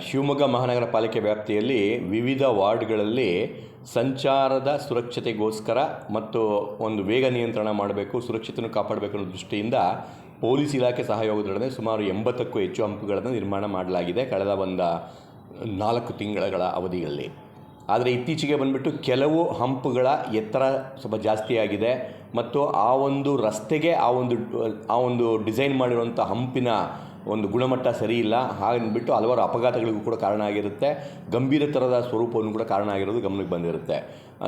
ಶಿವಮೊಗ್ಗ ಮಹಾನಗರ ಪಾಲಿಕೆ ವ್ಯಾಪ್ತಿಯಲ್ಲಿ ವಿವಿಧ ವಾರ್ಡ್ಗಳಲ್ಲಿ ಸಂಚಾರದ ಸುರಕ್ಷತೆಗೋಸ್ಕರ ಮತ್ತು ಒಂದು ವೇಗ ನಿಯಂತ್ರಣ ಮಾಡಬೇಕು, ಸುರಕ್ಷತೆಯನ್ನು ಕಾಪಾಡಬೇಕು ಅನ್ನೋ ದೃಷ್ಟಿಯಿಂದ ಪೊಲೀಸ್ ಇಲಾಖೆ ಸಹಯೋಗದೊಡನೆ ಸುಮಾರು 80ಕ್ಕೂ ಹೆಚ್ಚು ಹಂಪುಗಳನ್ನು ನಿರ್ಮಾಣ ಮಾಡಲಾಗಿದೆ ಕಳೆದ ಒಂದು 4 ತಿಂಗಳ ಅವಧಿಯಲ್ಲಿ. ಆದರೆ ಇತ್ತೀಚೆಗೆ ಬಂದುಬಿಟ್ಟು ಕೆಲವು ಹಂಪುಗಳ ಎತ್ತರ ಸ್ವಲ್ಪ ಜಾಸ್ತಿಯಾಗಿದೆ ಮತ್ತು ಆ ಒಂದು ರಸ್ತೆಗೆ ಆ ಒಂದು ಡಿಸೈನ್ ಮಾಡಿರುವಂಥ ಹಂಪಿನ ಒಂದು ಗುಣಮಟ್ಟ ಸರಿ ಇಲ್ಲ. ಹಾಗಂದ್ಬಿಟ್ಟು ಹಲವಾರು ಅಪಘಾತಗಳಿಗೂ ಕೂಡ ಕಾರಣ ಆಗಿರುತ್ತೆ, ಗಂಭೀರತರದ ಸ್ವರೂಪವನ್ನು ಕೂಡ ಕಾರಣ ಆಗಿರೋದು ಗಮನಕ್ಕೆ ಬಂದಿರುತ್ತೆ.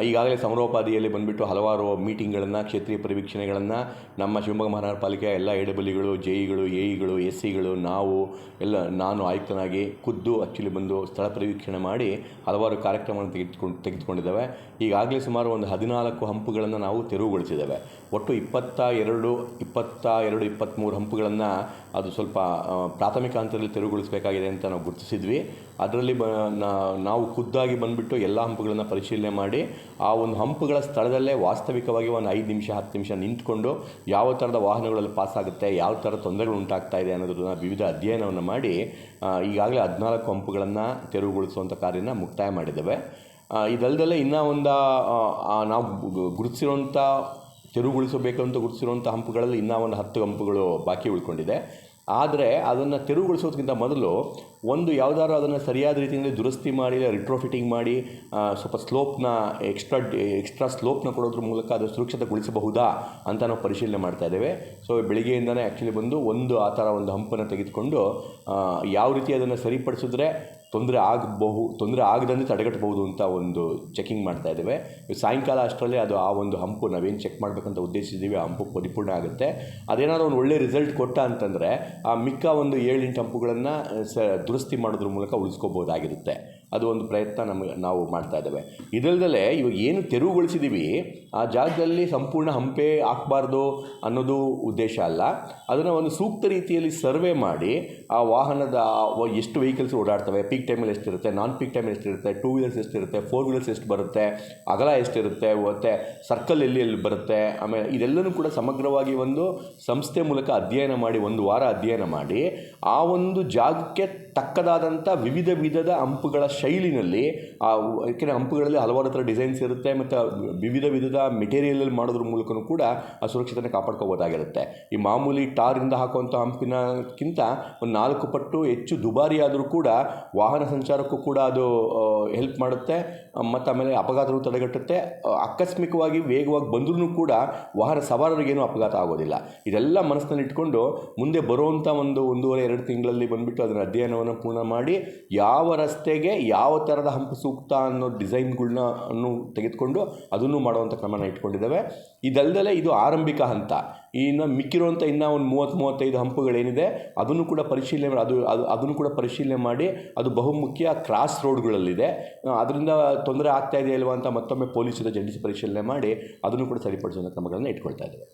ಈಗಾಗಲೇ ಸಮರೋಪಾದಿಯಲ್ಲಿ ಬಂದುಬಿಟ್ಟು ಹಲವಾರು ಮೀಟಿಂಗ್ಗಳನ್ನು, ಕ್ಷೇತ್ರೀಯ ಪರಿವೀಕ್ಷಣೆಗಳನ್ನು ನಮ್ಮ ಶಿವಮೊಗ್ಗ ಮಹಾನಗರ ಪಾಲಿಕೆಯ ಎಲ್ಲ ಎಡಬಲಿಗಳು, ಜೆಇಗಳು, ಎಇಗಳು, ಎಸ್ಸಿಗಳು, ನಾನು ಆಯುಕ್ತನಾಗಿ ಖುದ್ದು ಬಂದು ಸ್ಥಳ ಪರಿವೀಕ್ಷಣೆ ಮಾಡಿ ಹಲವಾರು ಕಾರ್ಯಕ್ರಮಗಳನ್ನು ತೆಗೆದುಕೊಂಡಿದ್ದೇವೆ. ಈಗಾಗಲೇ ಸುಮಾರು ಒಂದು 14 ಹಂಪುಗಳನ್ನು ನಾವು ತೆರವುಗೊಳಿಸಿದ್ದೇವೆ. ಒಟ್ಟು 23 ಹಂಪುಗಳನ್ನು ಅದು ಸ್ವಲ್ಪ ಪ್ರಾಥಮಿಕ ಹಂತದಲ್ಲಿ ತೆರವುಗೊಳಿಸಬೇಕಾಗಿದೆ ಅಂತ ನಾವು ಗುರುತಿಸಿದ್ವಿ. ಅದರಲ್ಲಿ ನಾವು ಖುದ್ದಾಗಿ ಬಂದುಬಿಟ್ಟು ಎಲ್ಲ ಹಂಪುಗಳನ್ನು ಪರಿಶೀಲನೆ ಮಾಡಿ ಆ ಒಂದು ಹಂಪುಗಳ ಸ್ಥಳದಲ್ಲೇ ವಾಸ್ತವಿಕವಾಗಿ ಒಂದು 5 ನಿಮಿಷ 10 ನಿಮಿಷ ನಿಂತ್ಕೊಂಡು ಯಾವ ಥರದ ವಾಹನಗಳಲ್ಲಿ ಪಾಸಾಗುತ್ತೆ, ಯಾವ ಥರ ತೊಂದರೆಗಳು ಉಂಟಾಗ್ತಾ ಇದೆ ಅನ್ನೋದನ್ನ ವಿವಿಧ ಅಧ್ಯಯನವನ್ನು ಮಾಡಿ ಈಗಾಗಲೇ 14 ಹಂಪುಗಳನ್ನು ತೆರವುಗೊಳಿಸುವಂಥ ಕಾರ್ಯನ ಮುಕ್ತಾಯ ಮಾಡಿದ್ದೇವೆ. ಇದಲ್ಲದೆ ಇನ್ನೂ ನಾವು ಗುರುತಿಸಿರುವಂಥ ತೆರವುಗೊಳಿಸಬೇಕಂತ ಗುರುತಿಸಿರುವಂಥ ಹಂಪುಗಳಲ್ಲಿ ಇನ್ನೂ ಒಂದು 10 ಹಂಪುಗಳು ಬಾಕಿ ಉಳ್ಕೊಂಡಿದೆ. ಆದರೆ ಅದನ್ನು ತೆರವುಗೊಳಿಸೋದಕ್ಕಿಂತ ಮೊದಲು ಯಾವುದಾದ್ರು ಅದನ್ನು ಸರಿಯಾದ ರೀತಿಯಲ್ಲಿ ದುರಸ್ತಿ ಮಾಡಿ, ರಿಟ್ರೋಫಿಟಿಂಗ್ ಮಾಡಿ ಸ್ವಲ್ಪ ಸ್ಲೋಪ್ನ ಎಕ್ಸ್ಟ್ರಾ ಸ್ಲೋಪ್ನ ಕೊಡೋದ್ರ ಮೂಲಕ ಅದು ಸುರಕ್ಷಿತಗೊಳಿಸಬಹುದಾ ಅಂತ ನಾವು ಪರಿಶೀಲನೆ ಮಾಡ್ತಾ ಇದ್ದೇವೆ. ಸೊ ಬೆಳಿಗ್ಗೆಯಿಂದನೇ ಬಂದು ಆ ಥರ ಒಂದು ಹಂಪನ್ನು ತೆಗೆದುಕೊಂಡು ಯಾವ ರೀತಿ ಅದನ್ನು ಸರಿಪಡಿಸಿದ್ರೆ ತೊಂದರೆ ಆಗದಂತೆ ತಡೆಗಟ್ಟಬಹುದು ಅಂತ ಒಂದು ಚೆಕಿಂಗ್ ಮಾಡ್ತಾ ಇದ್ದೇವೆ. ಸಾಯಂಕಾಲ ಅಷ್ಟರಲ್ಲಿ ಅದು ಆ ಒಂದು ಹಂಪು ನಾವೇನು ಚೆಕ್ ಮಾಡಬೇಕಂತ ಉದ್ದೇಶಿಸಿದ್ದೀವಿ ಆ ಹಂಪು ಪರಿಪೂರ್ಣ ಆಗುತ್ತೆ. ಅದೇನಾದರೂ ಒಂದು ಒಳ್ಳೆ ರಿಸಲ್ಟ್ ಕೊಟ್ಟ ಅಂತಂದರೆ ಆ ಮಿಕ್ಕ ಒಂದು 7-8 ಹಂಪುಗಳನ್ನು ದುರಸ್ತಿ ಮಾಡೋದ್ರ ಮೂಲಕ ಉಳಿಸ್ಕೋಬೋದಾಗಿರುತ್ತೆ. ಅದು ಒಂದು ಪ್ರಯತ್ನ ನಾವು ಮಾಡ್ತಾ ಇದ್ದೇವೆ. ಇದಲ್ಲದೆ ಇವಾಗ ಏನು ತೆರವುಗೊಳಿಸಿದ್ದೀವಿ ಆ ಜಾಗದಲ್ಲಿ ಸಂಪೂರ್ಣ ಹಂಪೆ ಹಾಕಬಾರ್ದು ಅನ್ನೋದು ಉದ್ದೇಶ ಅಲ್ಲ. ಅದನ್ನು ಒಂದು ಸೂಕ್ತ ರೀತಿಯಲ್ಲಿ ಸರ್ವೆ ಮಾಡಿ ಆ ವಾಹನದ ಎಷ್ಟು ವೆಹಿಕಲ್ಸ್ ಓಡಾಡ್ತವೆ, ಪೀಕ್ ಟೈಮಲ್ಲಿ ಎಷ್ಟಿರುತ್ತೆ, ನಾನ್ ಪೀಕ್ ಟೈಮಲ್ಲಿ ಎಷ್ಟಿರುತ್ತೆ, 2 ವೀಲರ್ಸ್ ಎಷ್ಟಿರುತ್ತೆ, 4 ವೀಲರ್ಸ್ ಎಷ್ಟು ಬರುತ್ತೆ, ಅಗಲ ಎಷ್ಟಿರುತ್ತೆ, ಮತ್ತು ಸರ್ಕಲ್ ಎಲ್ಲಿ ಬರುತ್ತೆ, ಆಮೇಲೆ ಇದೆಲ್ಲನೂ ಕೂಡ ಸಮಗ್ರವಾಗಿ ಒಂದು ಸಂಸ್ಥೆ ಮೂಲಕ ಅಧ್ಯಯನ ಮಾಡಿ 1 ವಾರ ಅಧ್ಯಯನ ಮಾಡಿ ಆ ಒಂದು ಜಾಗಕ್ಕೆ ತಕ್ಕದಾದಂಥ ವಿಧದ ಹಂಪುಗಳ ಶೈಲಿನಲ್ಲಿ ಯಾಕೆಂದರೆ ಹಂಪುಗಳಲ್ಲಿ ಹಲವಾರು ಥರ ಡಿಸೈನ್ಸ್ ಇರುತ್ತೆ ಮತ್ತು ವಿಧದ ಮೆಟೀರಿಯಲಲ್ಲಿ ಮಾಡೋದ್ರ ಮೂಲಕನೂ ಕೂಡ ಆ ಸುರಕ್ಷತೆನ ಕಾಪಾಡ್ಕೋಬೋದಾಗಿರುತ್ತೆ. ಈ ಮಾಮೂಲಿ ಟಾರಿಂದ ಹಾಕುವಂಥ ಹಂಪಿನಕ್ಕಿಂತ ಒಂದು 4 ಪಟ್ಟು ಹೆಚ್ಚು ದುಬಾರಿ ಆದರೂ ಕೂಡ ವಾಹನ ಸಂಚಾರಕ್ಕೂ ಕೂಡ ಅದು ಹೆಲ್ಪ್ ಮಾಡುತ್ತೆ ಮತ್ತು ಆಮೇಲೆ ಅಪಘಾತಗಳು ತಡೆಗಟ್ಟುತ್ತೆ. ಆಕಸ್ಮಿಕವಾಗಿ ವೇಗವಾಗಿ ಬಂದ್ರೂ ಕೂಡ ವಾಹನ ಸವಾರರಿಗೇನೂ ಅಪಘಾತ ಆಗೋದಿಲ್ಲ. ಇದೆಲ್ಲ ಮನಸ್ಸಿನಲ್ಲಿ ಇಟ್ಕೊಂಡು ಮುಂದೆ ಬರುವಂಥ 1.5-2 ತಿಂಗಳಲ್ಲಿ ಬಂದುಬಿಟ್ಟು ಅದರ ಅಧ್ಯಯನವನ್ನು ಪೂರ್ಣ ಮಾಡಿ ಯಾವ ರಸ್ತೆಗೆ ಯಾವ ಥರದ ಹಂಪು ಸೂಕ್ತ ಅನ್ನೋ ಡಿಸೈನ್ಗಳನ್ನ ತೆಗೆದುಕೊಂಡು ಅದನ್ನು ಮಾಡುವಂಥ ಕ್ರಮನ ಇಟ್ಕೊಂಡಿದ್ದೇವೆ. ಇದಲ್ಲದೆ ಇದು ಆರಂಭಿಕ ಹಂತ. ಇನ್ನು ಮಿಕ್ಕಿರುವಂಥ ಇನ್ನೂ ಒಂದು 30-35 ಹಂಪುಗಳೇನಿದೆ ಅದನ್ನು ಕೂಡ ಪರಿಶೀಲನೆ ಮಾಡಿ ಅದು ಬಹುಮುಖ್ಯ ಕ್ರಾಸ್ ರೋಡ್ಗಳಲ್ಲಿದೆ, ಅದರಿಂದ ತೊಂದರೆ ಆಗ್ತಾ ಇದೆಯಾ ಇಲ್ವಾ ಅಂತ ಮತ್ತೊಮ್ಮೆ ಪೊಲೀಸರ ಜಂಟಿ ಪರಿಶೀಲನೆ ಮಾಡಿ ಅದನ್ನು ಕೂಡ ಸರಿಪಡಿಸುವಂಥ ಕ್ರಮಗಳನ್ನು ಇಟ್ಕೊಳ್ತಾ ಇದ್ದೇವೆ.